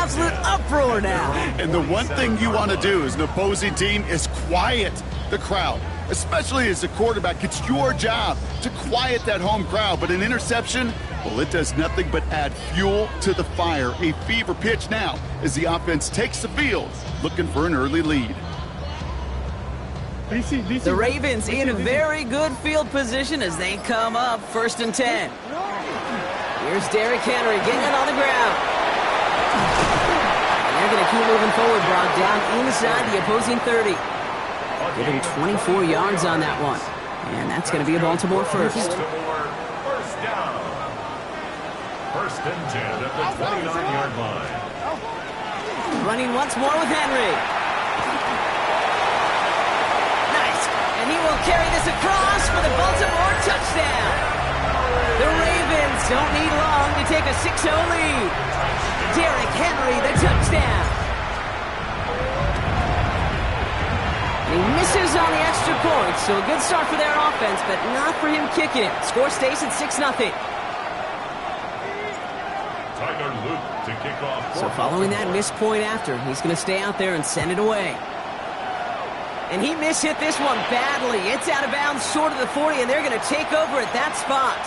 absolute uproar now. And the one thing you want to do as an opposing team is quiet the crowd, especially as a quarterback. It's your job to quiet that home crowd, but an interception, well, it does nothing but add fuel to the fire. A fever pitch now as the offense takes the field, looking for an early lead. The Ravens in a very good field position as they come up 1st and 10. Here's Derrick Henry getting it on the ground. And they're going to keep moving forward, Brock, down inside the opposing 30. Getting 24 yards on that one. And that's going to be a Baltimore first. First down. 1st and 10 at the 29-yard line. Running once more with Henry. And he will carry this across for the Baltimore touchdown. The Ravens don't need long to take a 6-0 lead. Derrick Henry, the touchdown. He misses on the extra point, so a good start for their offense, but not for him kicking it. Score stays at 6-0. Tyler Luke to kick off. So following that missed point after, he's going to stay out there and send it away. And he mishit this one badly. It's out of bounds short of the 40, and they're going to take over at that spot.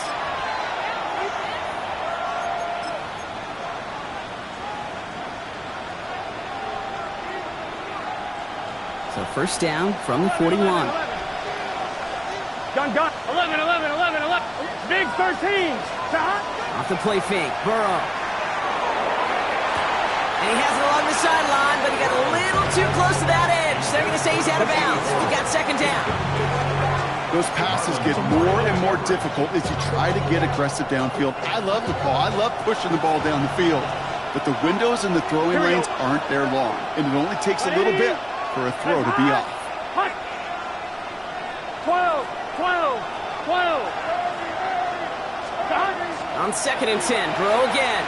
So first down from the 41. Gun. 11. Big 13. Off the play fake. Burrow. And he has it along the sideline, but he got a little too close to that edge. They're going to say he's out of bounds. He got 2nd down. Those passes get more and more difficult as you try to get aggressive downfield. I love the ball. I love pushing the ball down the field. But the windows in the throwing lanes aren't there long. And it only takes a little bit for a throw to be off. 12. On 2nd and 10, Burrow again.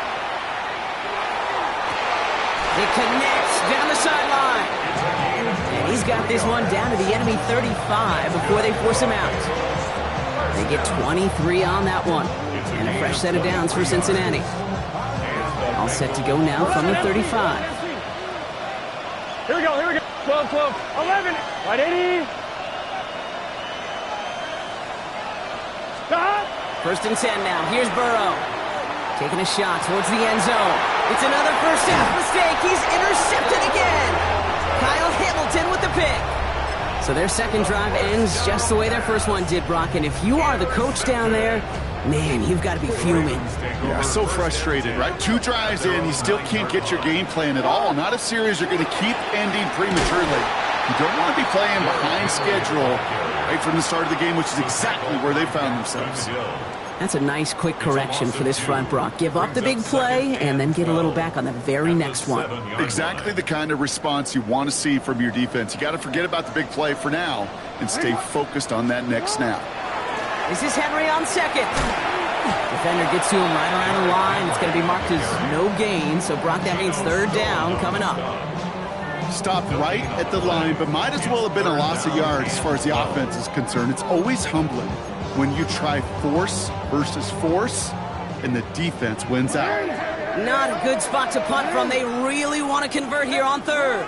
It connects down the sideline. And he's got this one down to the enemy 35 before they force him out. They get 23 on that one. And a fresh set of downs for Cincinnati. All set to go now from the 35. Here we go. 12. 11. Right, 80. 1st and 10 now. Here's Burrow. Taking a shot towards the end zone. It's another first half mistake. He's intercepted again. Kyle Hamilton with the pick. So their second drive ends just the way their first one did, Brock. And if you are the coach down there, man, you've got to be fuming. Yeah, so frustrated, right? 2 drives in, you still can't get your game plan at all. Not a series you're going to keep ending prematurely. You don't want to be playing behind schedule right from the start of the game, which is exactly where they found themselves. That's a nice, quick correction for this front, Brock. Give up the big play and then get a little back on the very next one. Exactly the kind of response you want to see from your defense. You got to forget about the big play for now and stay focused on that next snap. This is Henry on 2nd. Defender gets to him right around the line. It's going to be marked as no gain. So, Brock, that means 3rd down coming up. Stopped right at the line, but might as well have been a loss of yards as far as the offense is concerned. It's always humbling when you try force versus force, and the defense wins out. Not a good spot to punt from. They really want to convert here on 3rd.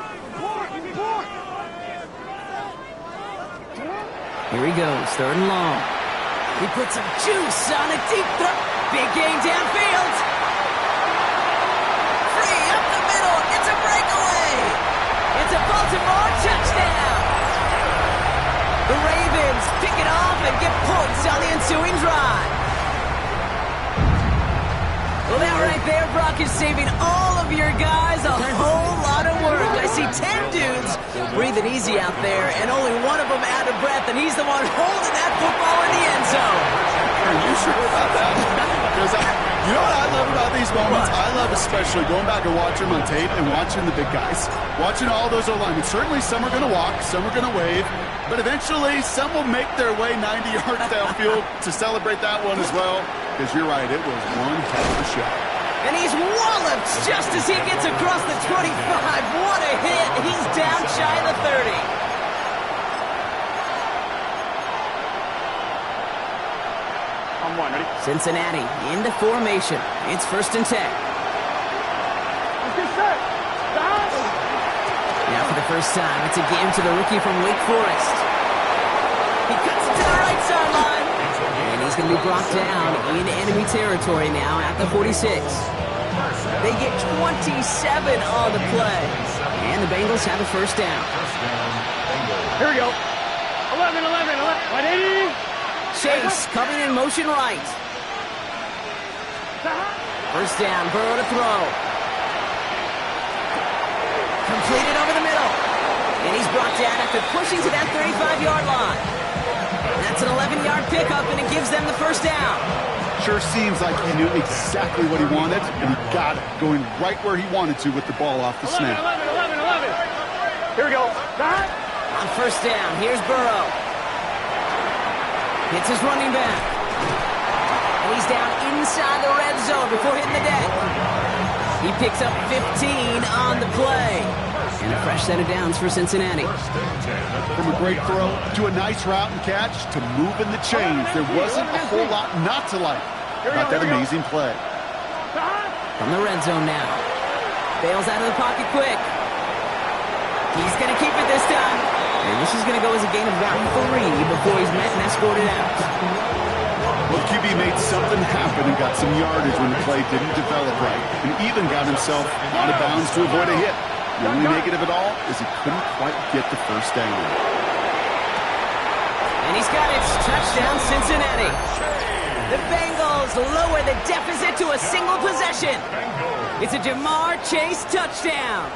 Here he goes, 3rd and long. He puts some juice on a deep throw. Big gain downfield. Free up the middle. It's a breakaway. It's a Baltimore touchdown. The Ravens pick it off and get points on the ensuing drive. Well, that right there, Brock, is saving all of your guys a whole lot of work. I see 10 dudes breathing easy out there, and only one of them out of breath, and he's the one holding that football in the end zone. Are you sure about that? Because you know what I love about these moments? I love especially going back and watching them on tape and watching the big guys. Watching all those O-linemen. Certainly some are going to walk, some are going to wave, but eventually some will make their way 90 yards downfield to celebrate that one as well. Because you're right, it was one hell of a shot. And he's walloped just as he gets across the 25. What a hit. He's down shy of the 30. On 1, ready? Cincinnati into formation. It's 1st and 10. Let's get set. first time, it's a game to the rookie from Wake Forest. He cuts it to the right sideline. And he's going to be brought down in enemy territory now at the 46. They get 27 on the play. And the Bengals have a first down. Here we go. 11, 180. Chase coming in motion right. First down, Burrow to throw. Completed over the middle. And he's brought down after pushing to that 35-yard line. That's an 11-yard pickup, and it gives them the first down. Sure seems like he knew exactly what he wanted, and he got it, going right where he wanted to with the ball off the 11, snap. 11. Here we go. On first down, here's Burrow. Hits his running back. And he's down inside the red zone before hitting the deck. He picks up 15 on the play. And a fresh set of downs for Cincinnati. From a great throw to a nice route and catch to moving the chains, there wasn't a whole lot not to like about that amazing play. From the red zone now. Bails out of the pocket quick. He's going to keep it this time. And this is going to go as a gain of about 3 before he's met and escorted out. Well, QB made something happen and got some yardage when the play didn't develop right, and even got himself out of bounds to avoid a hit. The only negative at all is he couldn't quite get the first down. And he's got it. Touchdown, Cincinnati. The Bengals lower the deficit to a single possession. It's a Jamar Chase touchdown.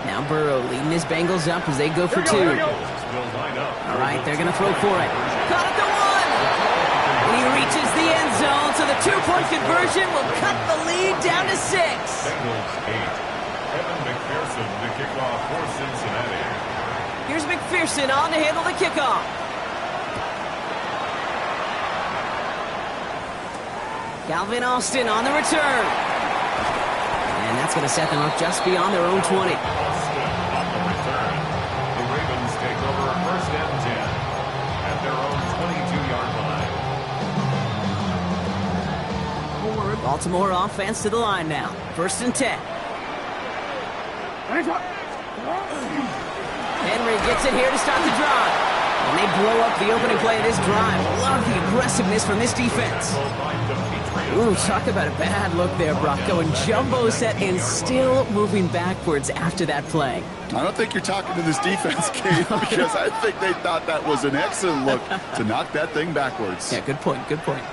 Now Burrow leading his Bengals up as they go for 2. All right, they're going to throw for it. Caught at the 1. And he reaches the end zone, so the 2-point conversion will cut the lead down to 6. Bengals 8. Evan McPherson to kick off for Cincinnati. Here's McPherson on to handle the kickoff. Calvin Austin on the return. And that's going to set them up just beyond their own 20. Austin on the return. The Ravens take over first and 10 at their own 22-yard line. Baltimore offense to the line now. First and 10. Henry gets it here to start the drive. And they blow up the opening play of this drive. Love the aggressiveness from this defense. Ooh, talk about a bad look there, Brock. Going jumbo set and still moving backwards after that play. I don't think you're talking to this defense, Kate, because I think they thought that was an excellent look to knock that thing backwards. Yeah, good point, good point.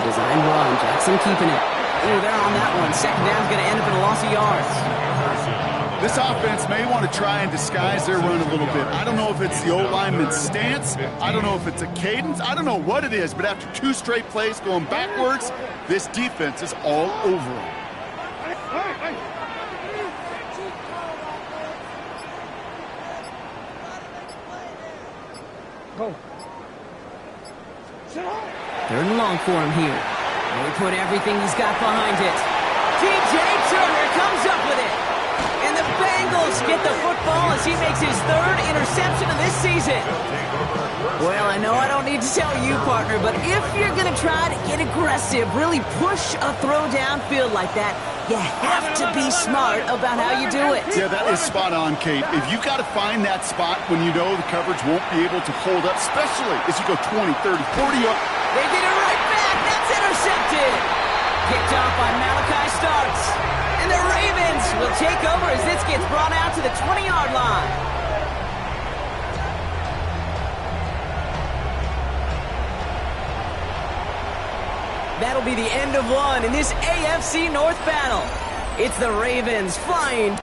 Design run, Jackson keeping it. Ooh, they're on that one. Second down's going to end up in a loss of yards. This offense may want to try and disguise their run a little bit. I don't know if it's the O-lineman's stance. I don't know if it's a cadence. I don't know what it is, but after 2 straight plays going backwards, this defense is all over them. Go. Third and long for him here. And he put everything he's got behind it. T.J. Turner comes up with it. And the Bengals get the football as he makes his 3rd interception of this season. Well, I know I don't need to tell you, partner, but if you're going to try to get aggressive, really push a throw downfield like that, you have to be smart about how you do it. Yeah, that is spot on, Kate. If you've got to find that spot when you know the coverage won't be able to hold up, especially as you go 20, 30, 40 up. They get it right back. That's intercepted. Picked off by Malachi Starks. And the Ravens will take over as this gets brought out to the 20-yard line. That'll be the end of one in this AFC North battle. It's the Ravens flying.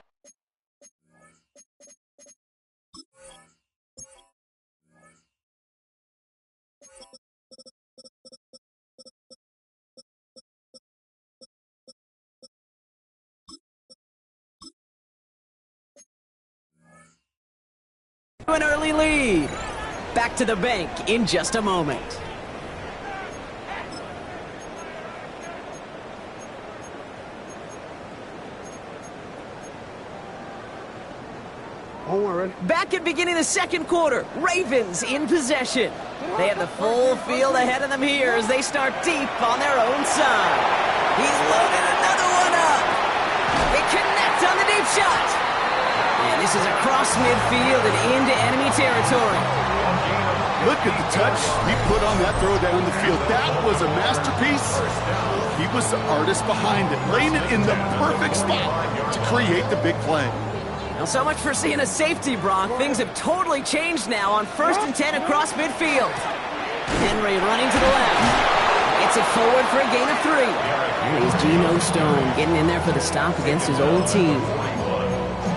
An early lead. Back to the bank in just a moment. Back at beginning of the second quarter, Ravens in possession. They have the full field ahead of them here as they start deep on their own side. He's loaded another one up. They connect on the deep shot. And this is across midfield and into enemy territory. Look at the touch he put on that throw down the field. That was a masterpiece. He was the artist behind it, laying it in the perfect spot to create the big play. Well, so much for seeing a safety, Brock. Things have totally changed now on 1st and 10 across midfield. Henry running to the left. Gets it forward for a gain of 3. And he's Geno Stone getting in there for the stop against his old team.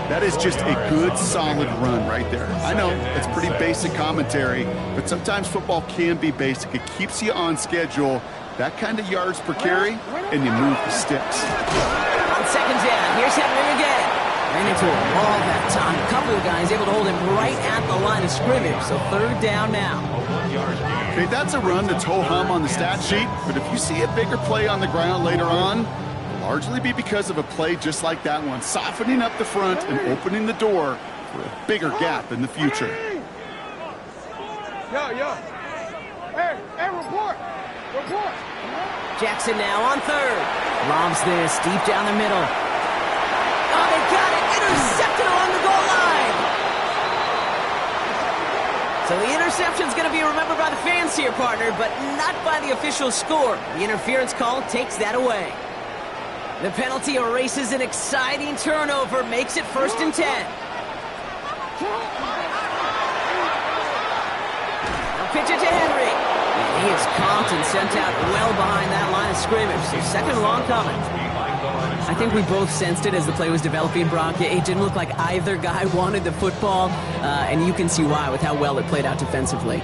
That is just a good, solid run right there. I know, it's pretty basic commentary, but sometimes football can be basic. It keeps you on schedule, that kind of yards per carry, and you move the sticks. On 2nd down, here's Henry again. Ran into a wall that time. A couple of guys able to hold him right at the line of scrimmage, so 3rd down now. Okay, that's a run that's ho-hum on the stat sheet, but if you see a bigger play on the ground later on, largely be because of a play just like that one, softening up the front and opening the door for a bigger gap in the future. Hey, report. Jackson now on 3rd. Lobs this deep down the middle. Oh, they got it. Intercepted along the goal line. So the interception's going to be remembered by the fans here, partner, but not by the official score. The interference call takes that away. The penalty erases an exciting turnover, makes it 1st and 10. Now pitch it to Henry. He is caught and sent out well behind that line of scrimmage, so 2nd and long coming. I think we both sensed it as the play was developing, Brock. It didn't look like either guy wanted the football, and you can see why with how well it played out defensively.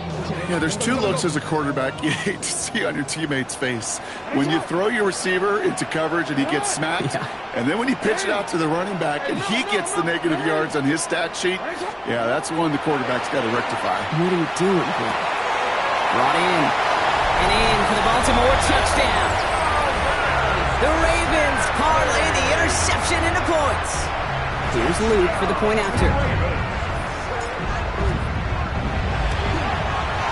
Yeah, there's 2 looks as a quarterback you hate to see on your teammate's face. When you throw your receiver into coverage and he gets smacked, and then when you pitch it out to the running back and he gets the negative yards on his stat sheet, yeah, that's one the quarterback's got to rectify. What are you doing, bro? Brought in, and in for the Baltimore touchdown. The Ravens parlay the interception into points. Here's Luke for the point after.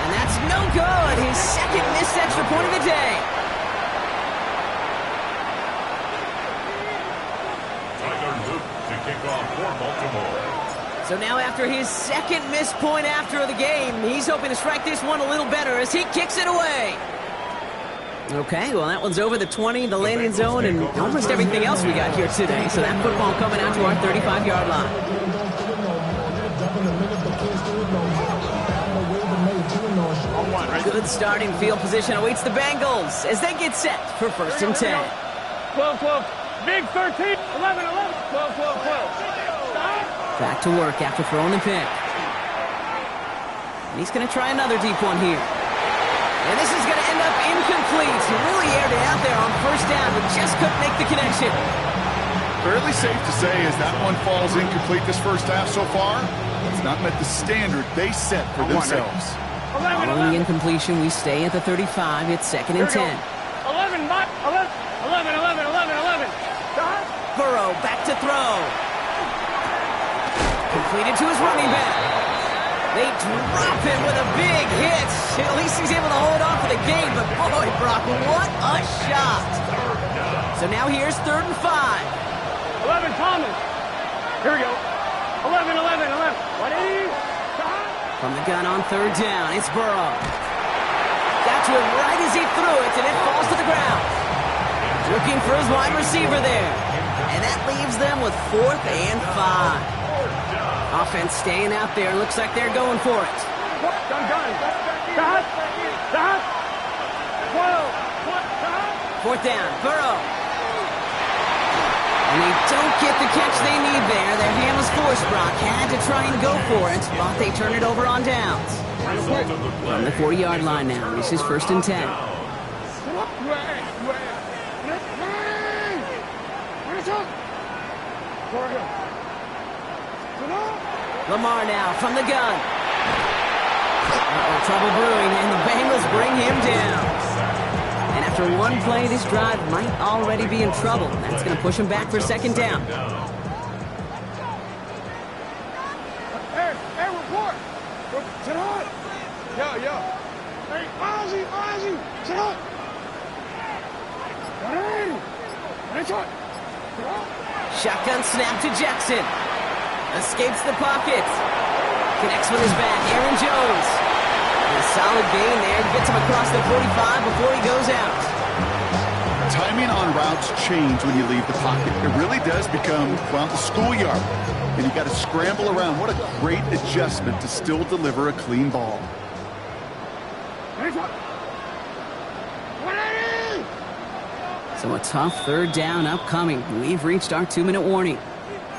And that's no good. His 2nd missed extra point of the day. Tyler Luke to kick off for Baltimore. So now after his 2nd missed point after the game, he's hoping to strike this one a little better as he kicks it away. Okay, well, that one's over the 20, the landing zone, and almost everything else we got here today. So that football coming out to our 35-yard line. Good starting field position awaits the Bengals as they get set for 1st and 10. 12. Big 13. 11. 12. Back to work after throwing the pick. And he's going to try another deep one here. And this is going to end up incomplete. He really aired it out there on 1st down, but just couldn't make the connection. Fairly safe to say as that one falls incomplete this first half so far, it's not met the standard they set for themselves. Following the incompletion, we stay at the 35. It's 2nd and 10. 11. Burrow back to throw. Completed to his running back. They drop him with a big hit. At least he's able to hold on for the game, but boy, Brock, what a shot. So now here's 3rd and 5. 11, Thomas. Here we go. 11. What is? From the gun on 3rd down, it's Burrow. Got to him right as he threw it, and it falls to the ground. Looking for his wide receiver there. And that leaves them with 4th and 5. Offense staying out there. Looks like they're going for it. Done. 4th down, Burrow. And they don't get the catch they need there. Their hand was forced, Brock. Had to try and go for it. Thought they turn it over on downs. From the 40-yard line now. This is 1st and 10. Lamar now from the gun. Trouble brewing, and the Bengals bring him down. And after one play, this drive might already be in trouble. That's going to push him back for 2nd down. Four. Sit on. Yeah. Hey, Ozzy, sit on. 180. Nice shot. Shotgun snap to Jackson. Escapes the pocket. Connects with his back. Aaron Jones. A solid gain there. Gets him across the 45 before he goes out. Timing on routes change when you leave the pocket. It really does become, well, the schoolyard. And you got to scramble around. What a great adjustment to still deliver a clean ball. So a tough third down upcoming. We've reached our 2-minute warning.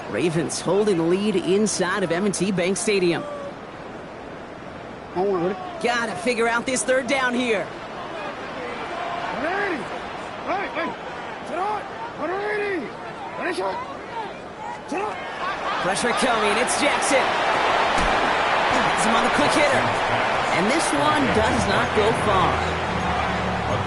Ravens holding the lead inside of M&T Bank Stadium. Gotta figure out this third down here. 180. Hey, sit on. 180. Nice shot. Sit on. Pressure coming. It's Jackson. Has him on the quick hitter. And this one does not go far.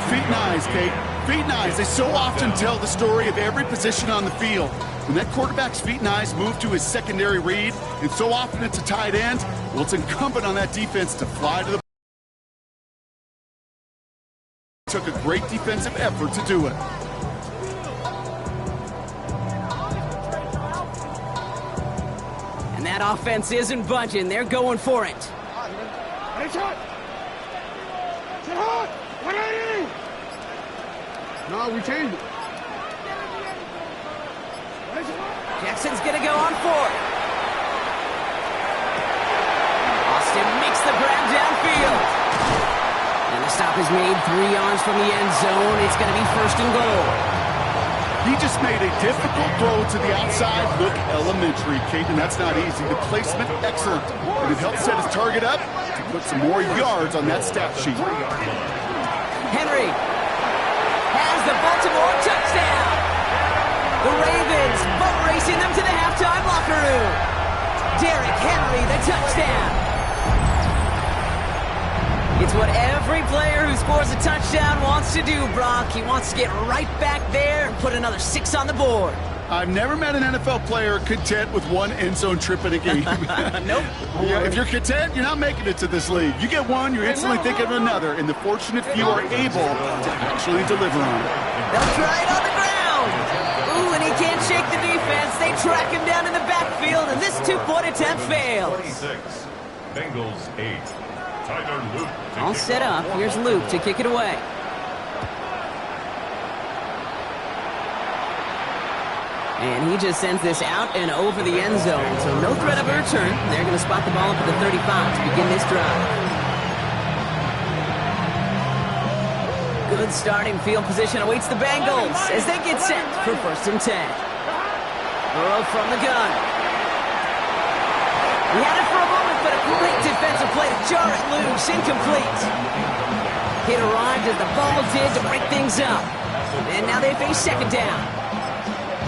Feet and eyes, Kate. Feet and eyes. They so often tell the story of every position on the field. When that quarterback's feet and eyes move to his secondary read, and so often it's a tight end, well, it's incumbent on that defense to fly to the... Took a great defensive effort to do it. And that offense isn't budging. They're going for it. Nice shot. Sit on. 180. No, we changed it. Jackson's going to go on fourth. Austin makes the grab downfield. And the stop is made 3 yards from the end zone. It's going to be first and goal. He just made a difficult throw to the outside. Look elementary, Kate, and that's not easy. The placement, excellent. And it helps set his target up to put some more yards on that stat sheet. Henry has the Baltimore touchdown. The Ravens boat racing them to the halftime locker room. Derrick Henry, the touchdown. It's what every player who scores a touchdown wants to do, Brock. He wants to get right back there and put another 6 on the board. I've never met an NFL player content with one end zone trip in a game. Nope. Yeah, if you're content, you're not making it to this league. You get one, you're instantly thinking of another, and the fortunate few are able to actually deliver on it. They'll try it on the ground. Ooh, and he can't shake the defense. They track him down in the backfield, and this 2-point attempt fails. 26. Bengals 8. Tyler Luke. All set up. Here's Luke to kick it away. And he just sends this out and over the end zone. So no threat of a return. They're going to spot the ball up at the 35 to begin this drive. Good starting field position awaits the Bengals as they get set for first and 10. Burrow from the gun. He had it for a moment, but a great defensive play to jar it loose. Incomplete. Hit arrived as the ball did to break things up. And now they face second down.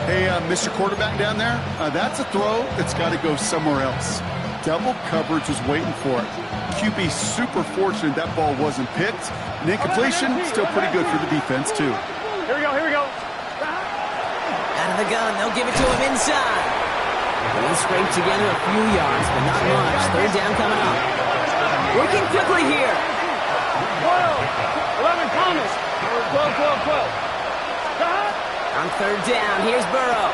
Hey, Mr. Quarterback down there, that's a throw that's got to go somewhere else. Double coverage was waiting for it. QB super fortunate that ball wasn't picked. And incompletion, still pretty good for the defense, too. Here we go. Out of the gun, they'll give it to him inside. He'll scrape together a few yards, but not much. Third down coming up. Working quickly here. 12. 11 Thomas. 12. On third down, here's Burrow.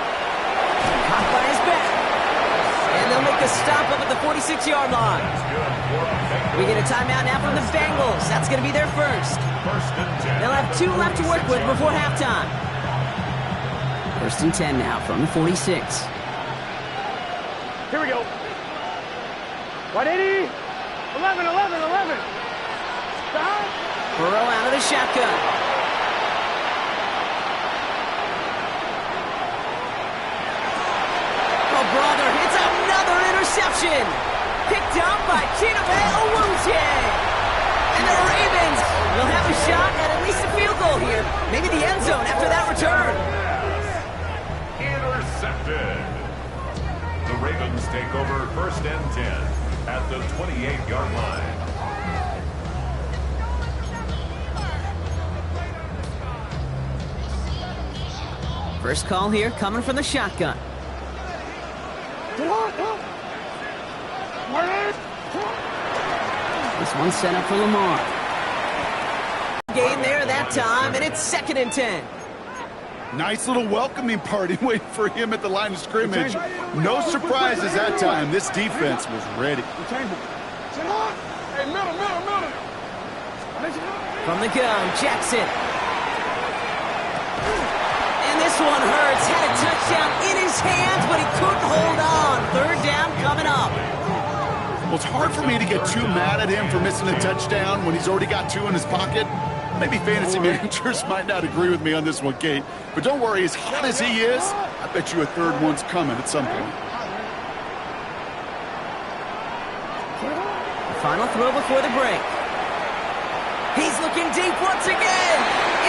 Caught by his back. And they'll make a stop up at the 46-yard line. We get a timeout now from the Bengals. That's going to be their first. They'll have 2 left to work with before halftime. First and 10 now from the 46. Here we go. 180. 11. Stop. Burrow out of the shotgun. Brother, it's another interception. Picked up by Chidobe Awuzie. And the Ravens will have a shot at least a field goal here. Maybe the end zone after that return. Intercepted. The Ravens take over first and 10 at the 28-yard line. First call here coming from the shotgun. This one's set up for Lamar. Gain there that time, and it's 2nd and 10. Nice little welcoming party waiting for him at the line of scrimmage. No surprises that time. This defense was ready. From the gun, Jackson. And this one hurts. Had a touchdown in his hands, but he couldn't hold on. 3rd down coming up. Well, it's hard for me to get too mad at him for missing a touchdown when he's already got 2 in his pocket. Maybe fantasy managers might not agree with me on this one, Kate. But don't worry, as hot as he is, I bet you a 3rd one's coming at some point. The final throw before the break. He's looking deep once again.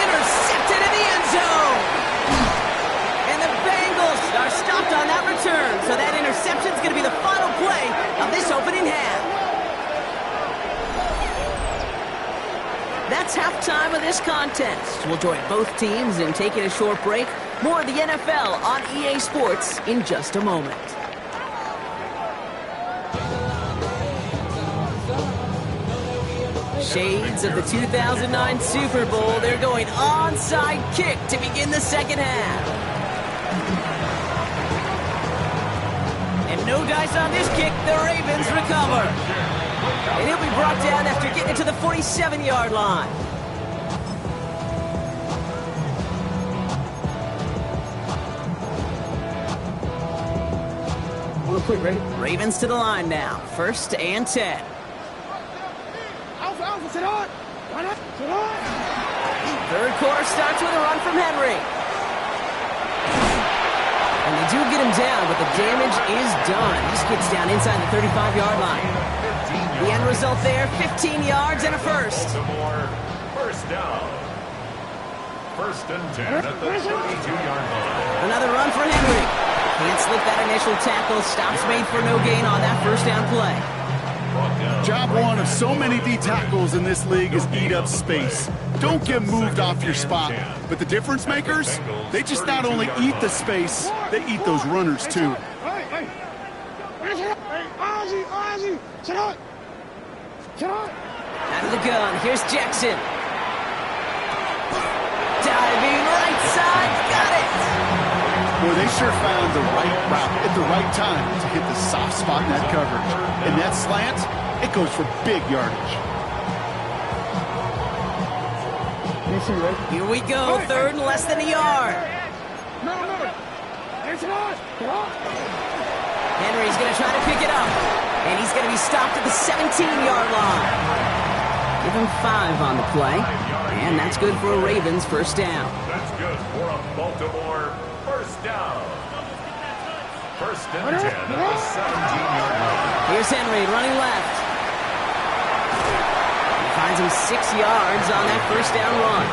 Intercepted in the end zone. And the Bengals are stopped on that return. So that interception's going to be the final play of this opening half. That's halftime of this contest. We'll join both teams in taking a short break. More of the NFL on EA Sports in just a moment. Shades of the 2009 Super Bowl. They're going onside kick to begin the second half. And no dice on this kick. The Ravens recover. And he'll be brought down after getting it to the 47-yard line. Real quick, ready? Ravens to the line now. 1st and 10. Alpha, sit on. Why not? Sit on. 3rd quarter starts with a run from Henry. And they do get him down, but the damage is done. He just gets down inside the 35-yard line. The end result there, 15 yards and a first. Baltimore, 1st down. 1st and 10 at the 32-yard line. Another run for Henry. Can't slip that initial tackle. Stops made for no gain on that 1st down play. Job one of so many D tackles in this league is eat up space. Don't get moved off your spot. But the difference makers, they just not only eat the space, they eat those runners too. Hey, Ozzy, sit on. Out of the gun, here's Jackson. Diving right side, got it. Boy, they sure found the right route at the right time to hit the soft spot in that coverage. And that slant, it goes for big yardage. Here we go, 3rd and less than a yard. Henry's going to try to pick it up. And he's going to be stopped at the 17-yard line. Give him 5 on the play. And that's good for a Ravens 1st down. That's good for a Baltimore 1st down. 1st and 10 at the 17-yard line. Here's Henry running left. He finds him 6 yards on that 1st down run.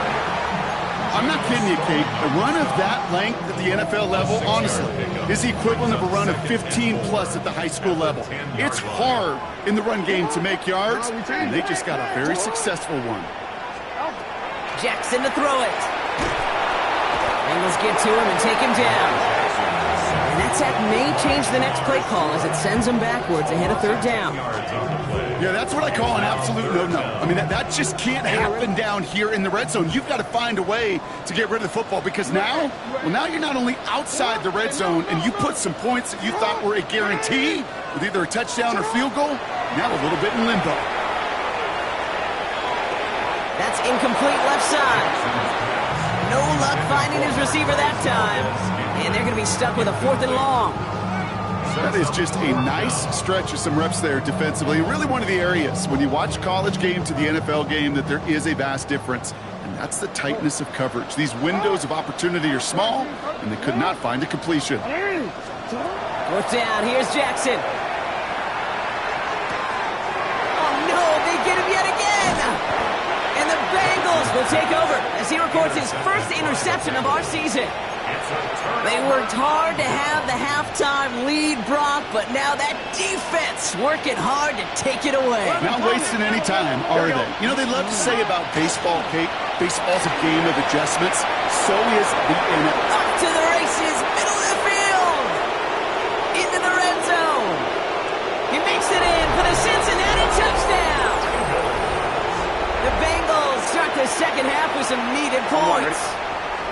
I'm not kidding you, Kate. A run of that length at the NFL level, honestly, is the equivalent of a run of 15-plus at the high school level. It's hard in the run game to make yards, and they just got a very successful one. Jackson to throw it. Bengals get to him and take him down. And that sack may change the next play call as it sends him backwards ahead of 3rd down. Yeah, that's what I call an absolute no-no. I mean, that just can't happen down here in the red zone. You've got to find a way to get rid of the football because now you're not only outside the red zone and you put some points that you thought were a guarantee with either a touchdown or field goal, now a little bit in limbo. That's incomplete left side. No luck finding his receiver that time. And they're going to be stuck with a 4th and long. That is just a nice stretch of some reps there defensively. Really one of the areas when you watch college game to the NFL game that there is a vast difference. And that's the tightness of coverage. These windows of opportunity are small, and they could not find a completion. 4th down, here's Jackson. Oh no, they get him yet again. And the Bengals will take over as he records his 1st interception of our season. They worked hard to have the halftime lead, Brock, but now that defense working hard to take it away. Not wasting any time, are they? You know, they love to say about baseball, Kate, baseball's a game of adjustments. So is the NFL. Up to the races, middle of the field. Into the red zone. He Makes it in for the Cincinnati touchdown. The Bengals start the second half with some needed points.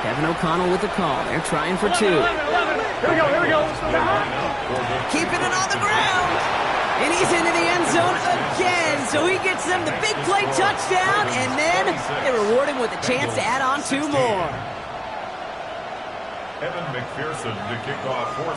Kevin O'Connell with the call. They're trying for 2. 11. Here we go. Keeping it on the ground. And he's into the end zone again. So he gets them the big play touchdown, and then they reward him with a chance to add on 2 more. Evan McPherson to kick off 4th